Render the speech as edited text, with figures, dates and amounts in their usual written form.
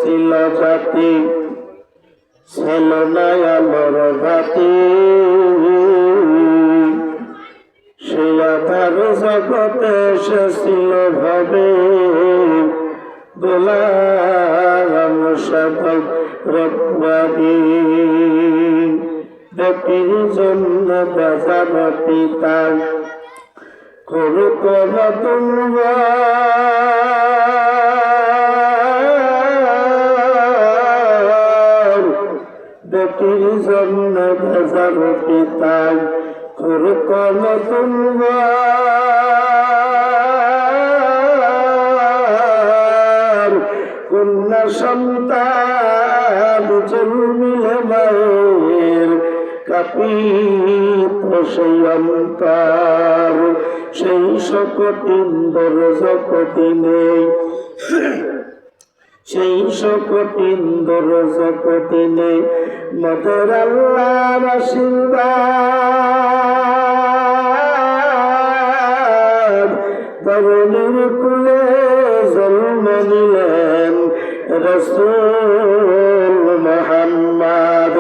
ছিল জাতি ছিল না আমার ভাতি, সে আধার জগতে এসেছিল ভাবে গোলাম সাধক রব্বানি। ব্যক্তির জন্য বাজার পিতা করুক নতুন ব্যক্তির জন্য বাজার পিতা করুক নতুন কন্যা সন্তান জন্মিলে মায়ের কাঁপিত সেই অন্তর, সেই সকট ইন্দর জগতি নেই, সেই সকট ইন্দর জগতি নেই। মদের আল্লাহর আশীর্বাদ ধরণীর কুলে জন্ম নিলেন রাসূল মুহাম্মদ।